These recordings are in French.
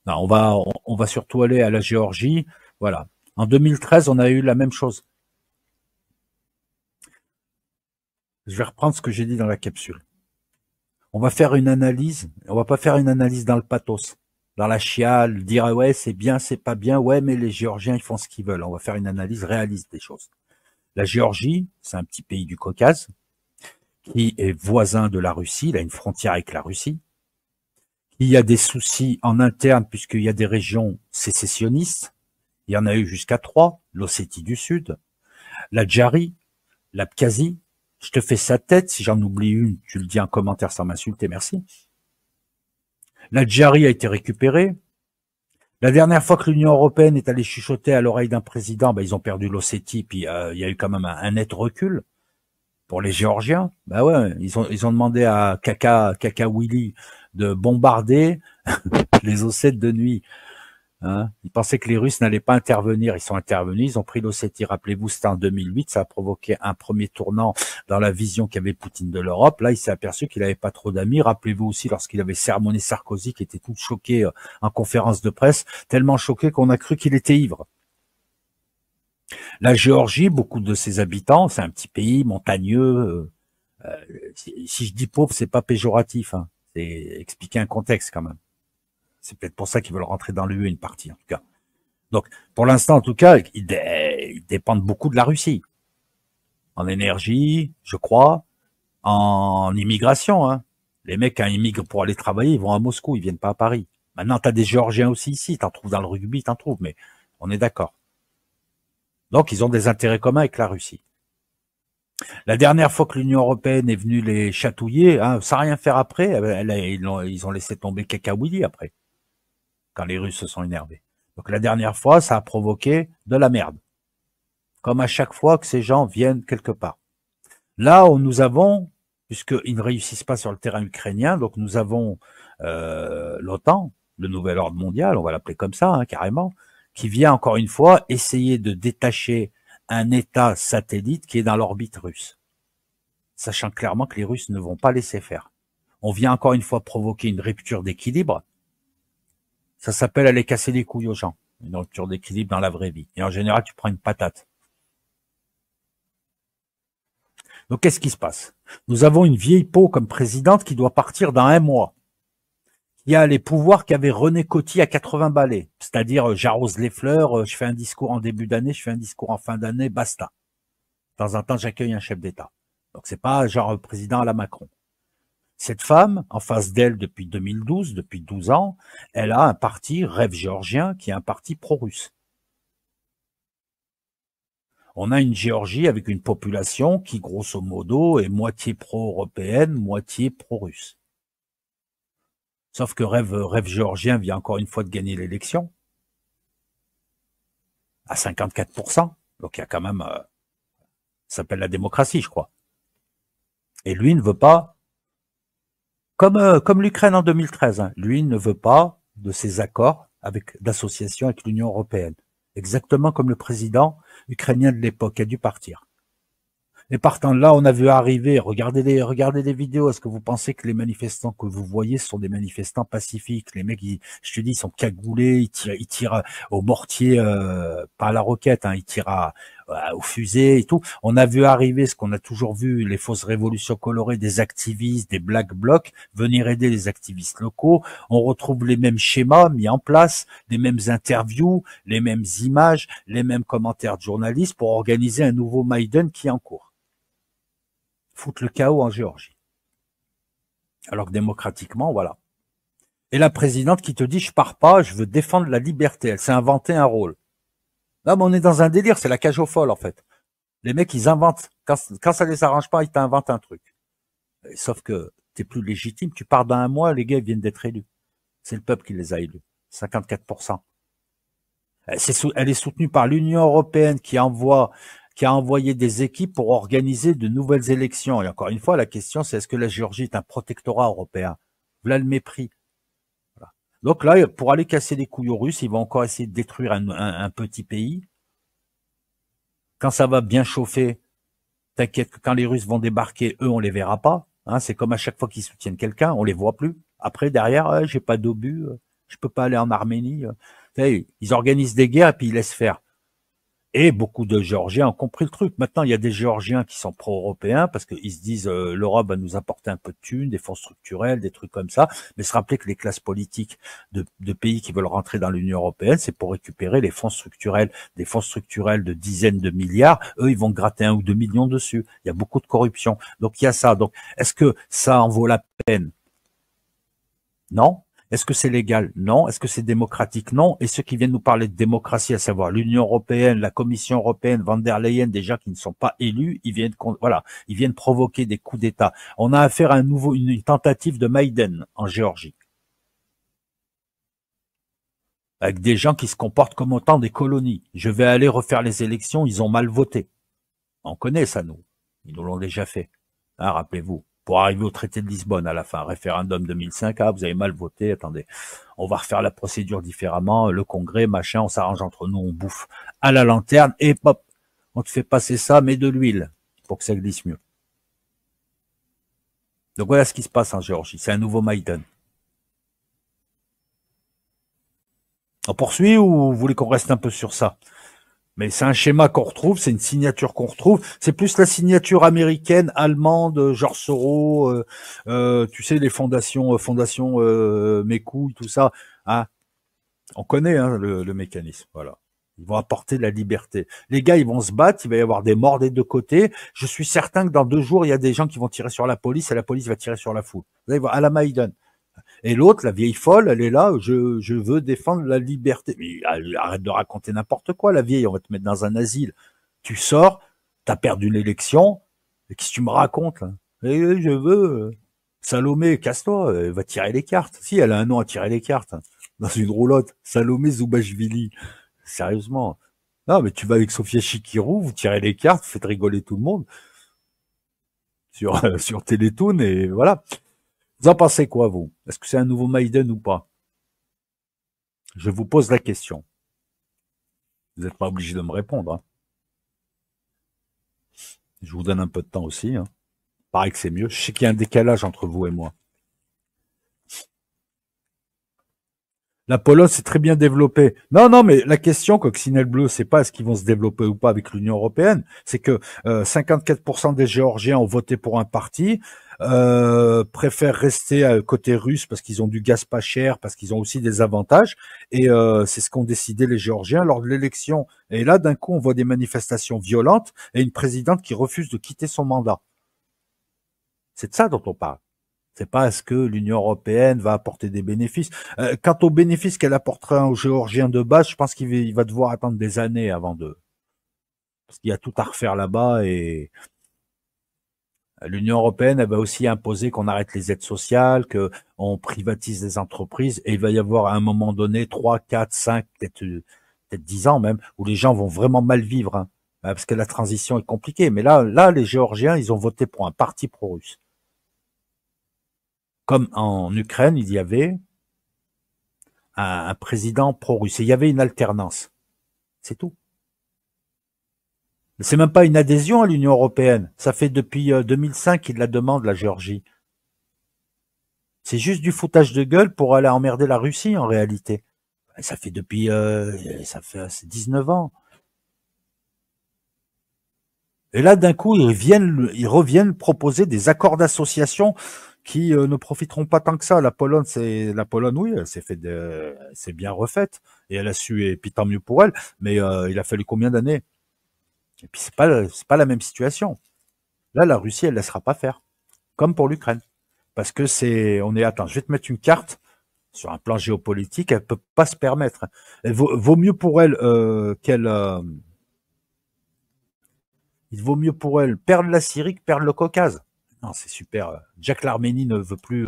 Non, on va surtout aller à la Géorgie. Voilà. En 2013, on a eu la même chose. Je vais reprendre ce que j'ai dit dans la capsule. On va faire une analyse. On va pas faire une analyse dans le pathos, dans la chiale, dire ouais c'est bien, c'est pas bien, ouais mais les Géorgiens ils font ce qu'ils veulent. On va faire une analyse réaliste des choses. La Géorgie, c'est un petit pays du Caucase qui est voisin de la Russie. Il a une frontière avec la Russie. Il y a des soucis en interne puisqu'il y a des régions sécessionnistes. Il y en a eu jusqu'à 3. L'Ossétie du Sud, l'Adjarie, l'Abkhazie. Je te fais sa tête. Si j'en oublie une, tu le dis en commentaire sans m'insulter, merci. L'Adjarie a été récupérée. La dernière fois que l'Union européenne est allée chuchoter à l'oreille d'un président, ils ont perdu l'Ossétie, puis il y a eu quand même un net recul pour les Géorgiens. Bah ouais, ils ont demandé à Kaka Willy de bombarder les Ossètes de nuit. Hein, ils pensaient que les Russes n'allaient pas intervenir. Ils sont intervenus, ils ont pris l'Ossétie. Rappelez-vous, c'était en 2008. Ça a provoqué un premier tournant dans la vision qu'avait Poutine de l'Europe. Là, il s'est aperçu qu'il n'avait pas trop d'amis. Rappelez-vous aussi lorsqu'il avait sermonné Sarkozy, qui était tout choqué en conférence de presse, tellement choqué qu'on a cru qu'il était ivre. La Géorgie, beaucoup de ses habitants, c'est un petit pays montagneux. Si je dis pauvre, c'est pas péjoratif. Hein. C'est expliquer un contexte quand même. C'est peut-être pour ça qu'ils veulent rentrer dans l'UE une partie, en tout cas. Donc, pour l'instant, en tout cas, ils dépendent beaucoup de la Russie. En énergie, je crois, en immigration. Hein. Les mecs, quand ils migrent pour aller travailler, ils vont à Moscou, ils viennent pas à Paris. Maintenant, t'as des Géorgiens aussi ici, t'en trouves dans le rugby, t'en trouves, mais on est d'accord. Donc, ils ont des intérêts communs avec la Russie. La dernière fois que l'Union européenne est venue les chatouiller, hein, sans rien faire après, ils ont laissé tomber Kakaouli après, quand les Russes se sont énervés. Donc la dernière fois, ça a provoqué de la merde. Comme à chaque fois que ces gens viennent quelque part. Là où nous avons, puisqu'ils ne réussissent pas sur le terrain ukrainien, donc nous avons l'OTAN, le nouvel ordre mondial, on va l'appeler comme ça, hein, carrément, qui vient encore une fois essayer de détacher un État satellite qui est dans l'orbite russe, sachant clairement que les Russes ne vont pas laisser faire. On vient encore une fois provoquer une rupture d'équilibre. Ça s'appelle aller casser les couilles aux gens, une rupture d'équilibre dans la vraie vie. Et en général, tu prends une patate. Donc, qu'est-ce qui se passe? Nous avons une vieille peau comme présidente qui doit partir dans 1 mois. Il y a les pouvoirs qu'avait René Coty à 80 balais. C'est-à-dire, j'arrose les fleurs, je fais un discours en début d'année, je fais un discours en fin d'année, basta. De temps en temps, j'accueille un chef d'État. Donc, c'est pas genre président à la Macron. Cette femme, en face d'elle depuis 2012, depuis 12 ans, elle a un parti Rêve géorgien qui est un parti pro-russe. On a une Géorgie avec une population qui, grosso modo, est moitié pro-européenne, moitié pro-russe. Sauf que Rêve géorgien vient encore une fois de gagner l'élection à 54%. Donc il y a quand même, ça s'appelle la démocratie, je crois. Et lui ne veut pas, comme l'Ukraine en 2013, hein, lui ne veut pas de ces accords d'association avec l'Union européenne. Exactement comme le président ukrainien de l'époque a dû partir. Et partant de là, on a vu arriver, regardez les vidéos, est-ce que vous pensez que les manifestants que vous voyez sont des manifestants pacifiques? Les mecs, je te dis, ils sont cagoulés, ils tirent au mortier, pas à la roquette, hein, ils tirent aux fusées et tout. On a vu arriver ce qu'on a toujours vu, les fausses révolutions colorées, des activistes, des black blocs, venir aider les activistes locaux. On retrouve les mêmes schémas mis en place, les mêmes interviews, les mêmes images, les mêmes commentaires de journalistes pour organiser un nouveau Maïdan qui est en cours. Foutre le chaos en Géorgie. Alors que démocratiquement, voilà. Et la présidente qui te dit, je pars pas, je veux défendre la liberté. Elle s'est inventé un rôle. Là, mais on est dans un délire, c'est la cage aux folles, en fait. Les mecs, ils inventent. Quand ça les arrange pas, ils t'inventent un truc. Sauf que t'es plus légitime. Tu pars dans 1 mois, les gars, ils viennent d'être élus. C'est le peuple qui les a élus. 54%. Elle est soutenue par l'Union européenne qui a envoyé des équipes pour organiser de nouvelles élections. Et encore une fois, la question, c'est est-ce que la Géorgie est un protectorat européen? Voilà le mépris. Voilà. Donc là, pour aller casser les couilles aux Russes, ils vont encore essayer de détruire un petit pays. Quand ça va bien chauffer, t'inquiète que quand les Russes vont débarquer, eux, on les verra pas. Hein, c'est comme à chaque fois qu'ils soutiennent quelqu'un, on les voit plus. Après, derrière, j'ai pas d'obus. Je peux pas aller en Arménie. Vous savez, ils organisent des guerres et puis ils laissent faire. Et beaucoup de Géorgiens ont compris le truc. Maintenant, il y a des Géorgiens qui sont pro-européens parce qu'ils se disent l'Europe va nous apporter un peu de thunes, des fonds structurels, des trucs comme ça. Mais se rappeler que les classes politiques de pays qui veulent rentrer dans l'Union européenne, c'est pour récupérer les fonds structurels, des fonds structurels de dizaines de milliards. Eux, ils vont gratter 1 ou 2 millions dessus. Il y a beaucoup de corruption. Donc, il y a ça. Donc, est-ce que ça en vaut la peine? Non. Est-ce que c'est légal? Non. Est-ce que c'est démocratique? Non. Et ceux qui viennent nous parler de démocratie, à savoir l'Union européenne, la Commission européenne, Van der Leyen, des gens qui ne sont pas élus, voilà, ils viennent provoquer des coups d'État. On a affaire à une tentative de Maïden en Géorgie, avec des gens qui se comportent comme autant des colonies. Je vais aller refaire les élections, ils ont mal voté. On connaît ça, nous. Ils nous l'ont déjà fait. Hein, rappelez-vous. Pour arriver au traité de Lisbonne à la fin, référendum 2005, ah, vous avez mal voté, attendez, on va refaire la procédure différemment, le congrès, machin, on s'arrange entre nous, on bouffe à la lanterne, et hop, on te fait passer ça, mais de l'huile, pour que ça glisse mieux. Donc voilà ce qui se passe en Géorgie, c'est un nouveau Maïdan. On poursuit ou vous voulez qu'on reste un peu sur ça? Mais c'est un schéma qu'on retrouve, c'est une signature qu'on retrouve. C'est plus la signature américaine, allemande, George Soros, tu sais, les fondations Mes couilles, tout ça. Hein, on connaît hein, le mécanisme. Voilà. Ils vont apporter la liberté. Les gars, ils vont se battre, il va y avoir des morts des deux côtés. Je suis certain que dans 2 jours, il y a des gens qui vont tirer sur la police et la police va tirer sur la foule. Vous allez voir, à la Maïdan. Et l'autre, la vieille folle, elle est là, je veux défendre la liberté. Mais arrête de raconter n'importe quoi, la vieille, on va te mettre dans un asile. Tu sors, t'as perdu l'élection, et qu'est-ce que tu me racontes, là? Je veux, Salomé, casse-toi, elle va tirer les cartes. Si, elle a un nom à tirer les cartes, hein, dans une roulotte. Salomé Zoubachvili. Sérieusement. Non, mais tu vas avec Sofia Chikirou, vous tirez les cartes, vous faites rigoler tout le monde sur Télétoon, et voilà. Vous en pensez quoi, vous? Est-ce que c'est un nouveau Maiden ou pas? Je vous pose la question. Vous n'êtes pas obligé de me répondre. Hein. Je vous donne un peu de temps aussi. Hein. Pareil que c'est mieux. Je sais qu'il y a un décalage entre vous et moi. La Pologne s'est très bien développée. Non, non, mais la question, Coccinelle Bleu, c'est pas est-ce qu'ils vont se développer ou pas avec l'Union européenne. C'est que 54% des Géorgiens ont voté pour un parti, préfèrent rester à côté russe parce qu'ils ont du gaz pas cher, parce qu'ils ont aussi des avantages. Et c'est ce qu'ont décidé les Géorgiens lors de l'élection. Et là, d'un coup, on voit des manifestations violentes et une présidente qui refuse de quitter son mandat. C'est de ça dont on parle. C'est pas est-ce que l'Union européenne va apporter des bénéfices. Quant aux bénéfices qu'elle apportera aux Géorgiens de base, je pense qu'il va devoir attendre des années avant de... Parce qu'il y a tout à refaire là-bas et l'Union européenne, elle va aussi imposer qu'on arrête les aides sociales, qu'on privatise les entreprises et il va y avoir à un moment donné 3, 4, 5, peut-être 10 ans même, où les gens vont vraiment mal vivre. Hein, parce que la transition est compliquée. Mais là, les Géorgiens, ils ont voté pour un parti pro-russe. Comme en Ukraine, il y avait un président pro-russe. Et il y avait une alternance. C'est tout. C'est même pas une adhésion à l'Union européenne. Ça fait depuis 2005 qu'ils la demandent, la Géorgie. C'est juste du foutage de gueule pour aller emmerder la Russie, en réalité. Ça fait depuis, ça fait 19 ans. Et là, d'un coup, ils reviennent proposer des accords d'association qui ne profiteront pas tant que ça. La Pologne, oui, elle s'est bien refaite et elle a su, et puis tant mieux pour elle. Mais il a fallu combien d'années? Et puis c'est pas la même situation. Là, la Russie, elle laissera pas faire, comme pour l'Ukraine, parce que attends, je vais te mettre une carte sur un plan géopolitique, elle peut pas se permettre. Vaut mieux pour elle il vaut mieux pour elle perdre la Syrie que perdre le Caucase. Non, c'est super. Jack l'Arménie ne veut plus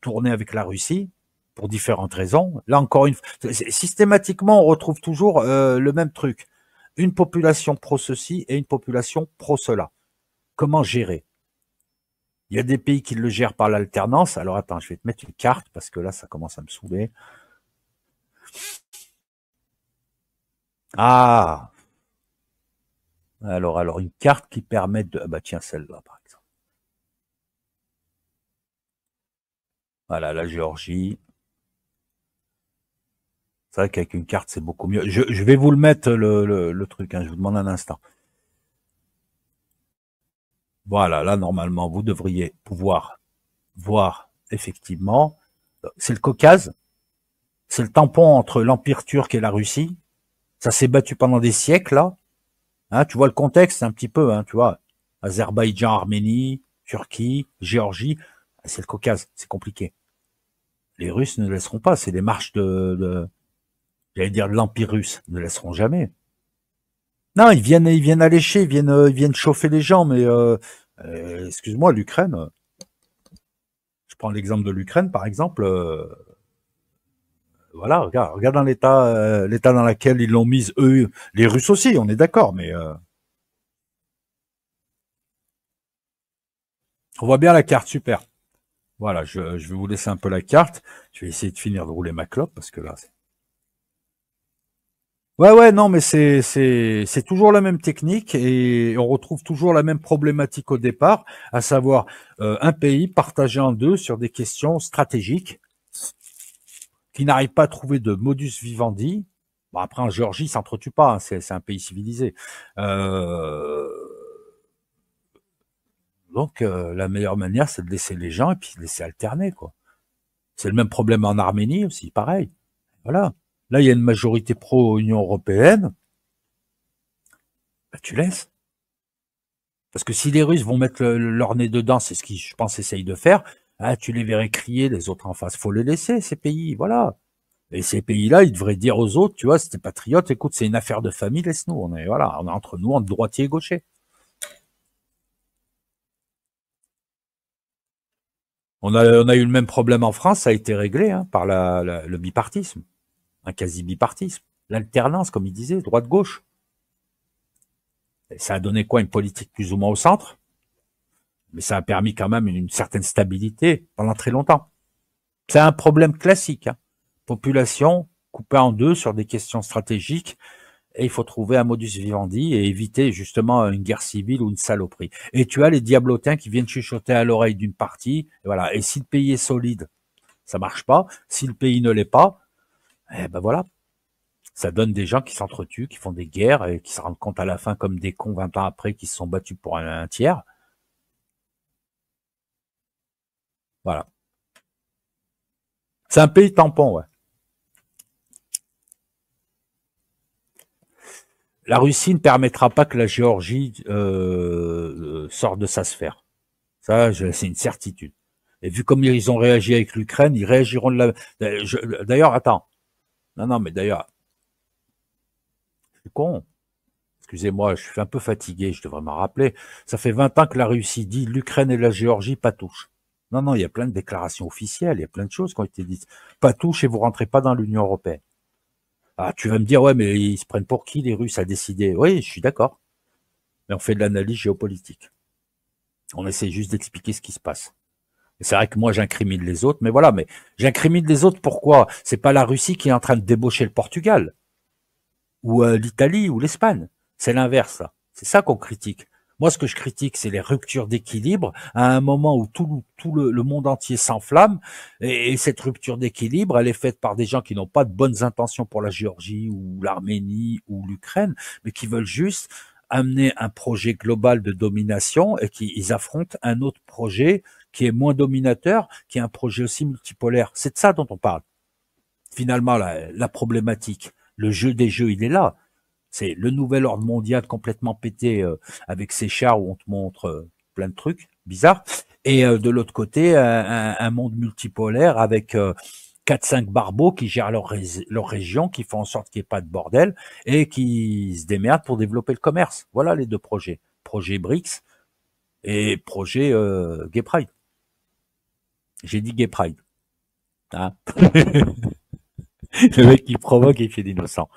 tourner avec la Russie pour différentes raisons. Là encore une fois, systématiquement, on retrouve toujours le même truc. Une population pro ceci et une population pro cela. Comment gérer? Il y a des pays qui le gèrent par l'alternance. Alors attends, je vais te mettre une carte parce que là, ça commence à me saouler. Ah, alors une carte qui permet de... Ah bah tiens, celle-là, par exemple. Voilà, la Géorgie. C'est vrai qu'avec une carte, c'est beaucoup mieux. Je vais vous le mettre, le truc, hein, je vous demande un instant. Voilà, là, normalement, vous devriez pouvoir voir, effectivement, c'est le Caucase, c'est le tampon entre l'Empire turc et la Russie. Ça s'est battu pendant des siècles, là. Hein, tu vois le contexte un petit peu, hein, tu vois. Azerbaïdjan, Arménie, Turquie, Géorgie. C'est le Caucase, c'est compliqué. Les Russes ne laisseront pas, c'est les marches j'allais dire de l'Empire russe, ils ne laisseront jamais. Non, ils viennent allécher, ils viennent chauffer les gens, mais excuse-moi, l'Ukraine, je prends l'exemple de l'Ukraine, par exemple, voilà, regarde dans l'état dans lequel ils l'ont mise, eux, les Russes aussi, on est d'accord, mais on voit bien la carte, super. Voilà, je vais vous laisser un peu la carte. Je vais essayer de finir de rouler ma clope parce que là, ouais, ouais, non, mais c'est toujours la même technique et on retrouve toujours la même problématique au départ, à savoir un pays partagé en deux sur des questions stratégiques qui n'arrive pas à trouver de modus vivendi. Bon, après, en Géorgie, ils s'entretuent pas, hein, c'est un pays civilisé. Euh, donc, la meilleure manière, c'est de laisser les gens et puis de laisser alterner, quoi. C'est le même problème en Arménie aussi, pareil. Voilà. Là, il y a une majorité pro-Union européenne, bah, tu laisses. Parce que si les Russes vont mettre leur nez dedans, c'est ce qu'ils, je pense, essayent de faire, ah, tu les verrais crier, les autres en face. Faut les laisser, ces pays, voilà. Et ces pays-là, ils devraient dire aux autres, tu vois, si t'es patriote, écoute, c'est une affaire de famille, laisse-nous. Voilà, on est entre nous, entre droitier et gaucher. On a eu le même problème en France, ça a été réglé hein, par le bipartisme, un quasi-bipartisme. L'alternance, comme il disait, droite-gauche. Ça a donné quoi? Une politique plus ou moins au centre, mais ça a permis quand même une certaine stabilité pendant très longtemps. C'est un problème classique. Hein. Population coupée en deux sur des questions stratégiques, et il faut trouver un modus vivendi et éviter justement une guerre civile ou une saloperie. Et tu as les diablotins qui viennent chuchoter à l'oreille d'une partie, et voilà. Et si le pays est solide, ça marche pas. Si le pays ne l'est pas, eh ben voilà, ça donne des gens qui s'entretuent, qui font des guerres et qui se rendent compte à la fin comme des cons 20 ans après qui se sont battus pour un tiers. Voilà. C'est un pays tampon, ouais. La Russie ne permettra pas que la Géorgie sorte de sa sphère. Ça, c'est une certitude. Et vu comme ils ont réagi avec l'Ukraine, ils réagiront de la... D'ailleurs, attends. Non, non, mais d'ailleurs, je suis con. Excusez-moi, je suis un peu fatigué, je devrais m'en rappeler. Ça fait 20 ans que la Russie dit l'Ukraine et la Géorgie, pas touche. Non, non, il y a plein de déclarations officielles, il y a plein de choses qui ont été dites. Pas touche et vous rentrez pas dans l'Union européenne. Ah, tu vas me dire, ouais, mais ils se prennent pour qui les Russes à décider? Oui, je suis d'accord. Mais on fait de l'analyse géopolitique. On essaie juste d'expliquer ce qui se passe. Et c'est vrai que moi j'incrimine les autres, mais voilà, mais j'incrimine les autres pourquoi? C'est pas la Russie qui est en train de débaucher le Portugal, ou l'Italie, ou l'Espagne. C'est l'inverse, là. C'est ça qu'on critique. Moi, ce que je critique, c'est les ruptures d'équilibre à un moment où tout le monde entier s'enflamme. Et cette rupture d'équilibre, elle est faite par des gens qui n'ont pas de bonnes intentions pour la Géorgie ou l'Arménie ou l'Ukraine, mais qui veulent juste amener un projet global de domination et qui ils affrontent un autre projet qui est moins dominateur, qui est un projet aussi multipolaire. C'est de ça dont on parle. Finalement, la problématique, le jeu des jeux, il est là. C'est le nouvel ordre mondial complètement pété avec ces chars où on te montre plein de trucs bizarres. Et de l'autre côté, un monde multipolaire avec 4-5 barbeaux qui gèrent leur région, qui font en sorte qu'il n'y ait pas de bordel et qui se démerdent pour développer le commerce. Voilà les deux projets. Projet BRICS et projet Gay Pride. J'ai dit Gay Pride. Hein. Le mec qui provoque et fait l'innocent.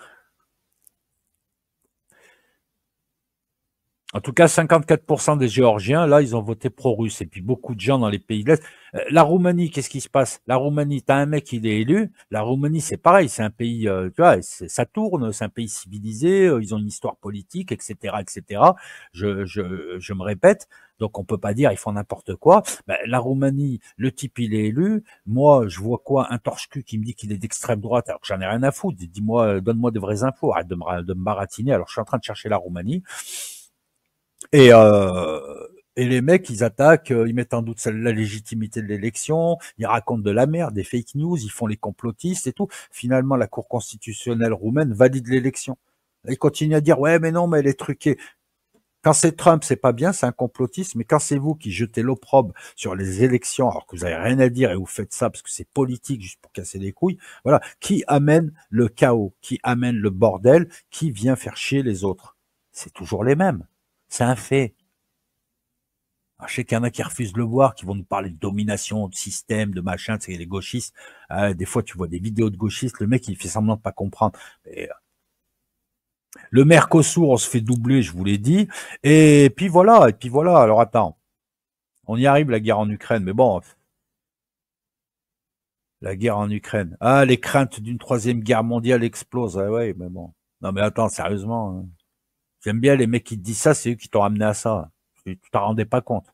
En tout cas, 54% des Géorgiens, là, ils ont voté pro-russe. Et puis beaucoup de gens dans les pays de l'Est. La Roumanie, qu'est-ce qui se passe? La Roumanie, t'as un mec, il est élu. La Roumanie, c'est pareil, c'est un pays, tu vois, ça tourne, c'est un pays civilisé. Ils ont une histoire politique, etc., etc. Je me répète. Donc on peut pas dire ils font n'importe quoi. Ben, la Roumanie, le type il est élu. Moi, je vois quoi? Un torche-cul qui me dit qu'il est d'extrême droite, alors que j'en ai rien à foutre. Dis-moi, donne-moi des vraies infos. Arrête de me baratiner. Alors je suis en train de chercher la Roumanie. Et, et les mecs, ils attaquent, ils mettent en doute la légitimité de l'élection, ils racontent de la merde, des fake news, ils font les complotistes et tout. Finalement, la Cour constitutionnelle roumaine valide l'élection. Ils continuent à dire, ouais, mais non, mais elle est truquée. Quand c'est Trump, c'est pas bien, c'est un complotiste, mais quand c'est vous qui jetez l'opprobre sur les élections, alors que vous avez rien à dire et vous faites ça parce que c'est politique juste pour casser les couilles, voilà, qui amène le chaos, qui amène le bordel, qui vient faire chier les autres? C'est toujours les mêmes. C'est un fait. Alors, je sais qu'il y en a qui refusent de le voir, qui vont nous parler de domination, de système, de machin, c'est les gauchistes. Des fois, tu vois des vidéos de gauchistes, le mec, il fait semblant de pas comprendre. Et, le Mercosur, on se fait doubler, je vous l'ai dit. Et puis voilà, et puis voilà. Alors attends, on y arrive, la guerre en Ukraine. Mais bon, la guerre en Ukraine. Ah, les craintes d'une troisième guerre mondiale explosent. Ah ouais, mais bon. Non mais attends, sérieusement. Hein. J'aime bien les mecs qui te disent ça, c'est eux qui t'ont amené à ça. Tu t'en rendais pas compte.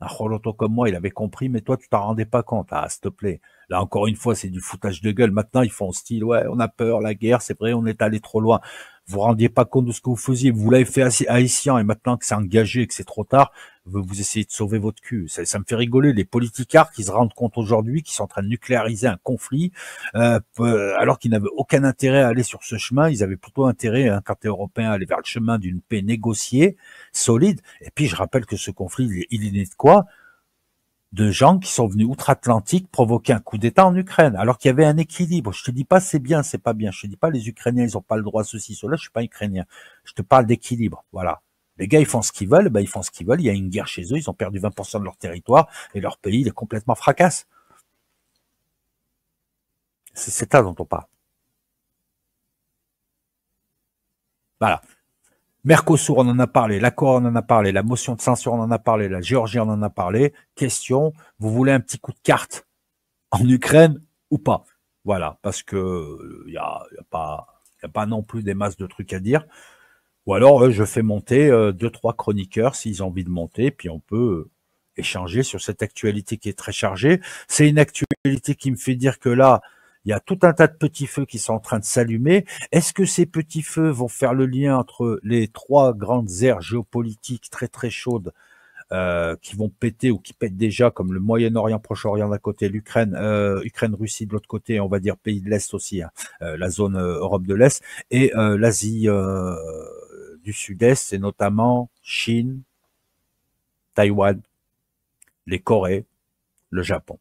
Un Roloto comme moi, il avait compris, mais toi, tu t'en rendais pas compte. Ah, s'il te plaît. Là, encore une fois, c'est du foutage de gueule. Maintenant, ils font style, ouais, on a peur, la guerre, c'est vrai, on est allé trop loin. Vous vous rendiez pas compte de ce que vous faisiez. Vous l'avez fait assez haïtien, et maintenant que c'est engagé et que c'est trop tard, vous essayez de sauver votre cul. Ça me fait rigoler, les politicards qui se rendent compte aujourd'hui qu'ils sont en train de nucléariser un conflit, alors qu'ils n'avaient aucun intérêt à aller sur ce chemin. Ils avaient plutôt intérêt, hein, quand t'es européen, à aller vers le chemin d'une paix négociée, solide. Et puis, je rappelle que ce conflit, il est né de quoi? De gens qui sont venus outre-Atlantique provoquer un coup d'État en Ukraine, alors qu'il y avait un équilibre. Je te dis pas c'est bien, c'est pas bien. Je te dis pas les Ukrainiens, ils ont pas le droit à ceci, cela. Je suis pas ukrainien. Je te parle d'équilibre. Voilà. Les gars, ils font ce qu'ils veulent, ben, ils font ce qu'ils veulent. Il y a une guerre chez eux, ils ont perdu 20% de leur territoire et leur pays, il est complètement fracasse. C'est ça dont on parle. Voilà. Mercosur, on en a parlé. L'accord, on en a parlé. La motion de censure, on en a parlé. La Géorgie, on en a parlé. Question, vous voulez un petit coup de carte en Ukraine ou pas? Voilà, parce que y a pas non plus des masses de trucs à dire. Ou alors, je fais monter deux, trois chroniqueurs s'ils ont envie de monter, puis on peut échanger sur cette actualité qui est très chargée. C'est une actualité qui me fait dire que là, il y a tout un tas de petits feux qui sont en train de s'allumer. Est-ce que ces petits feux vont faire le lien entre les trois grandes aires géopolitiques très très chaudes qui vont péter ou qui pètent déjà, comme le Moyen-Orient, Proche-Orient d'un côté, l'Ukraine, Ukraine-Russie de l'autre côté, on va dire pays de l'Est aussi, hein, la zone Europe de l'Est, et l'Asie du Sud-Est, et notamment Chine, Taïwan, les Corées, le Japon.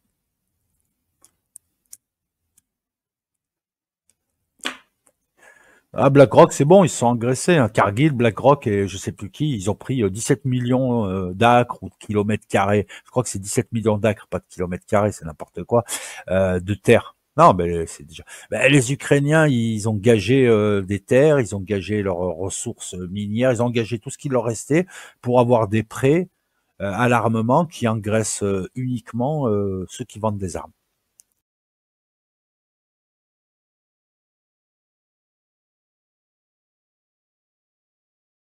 Ah, BlackRock, c'est bon, ils se sont engraissés. Hein. Cargill, BlackRock et je sais plus qui, ils ont pris 17 millions d'acres ou de kilomètres carrés. Je crois que c'est 17 millions d'acres, pas de kilomètres carrés, c'est n'importe quoi, de terre. Non, mais c'est déjà. Ben, les Ukrainiens, ils ont gagé des terres, ils ont gagé leurs ressources minières, ils ont gagé tout ce qui leur restait pour avoir des prêts à l'armement qui engraissent uniquement ceux qui vendent des armes.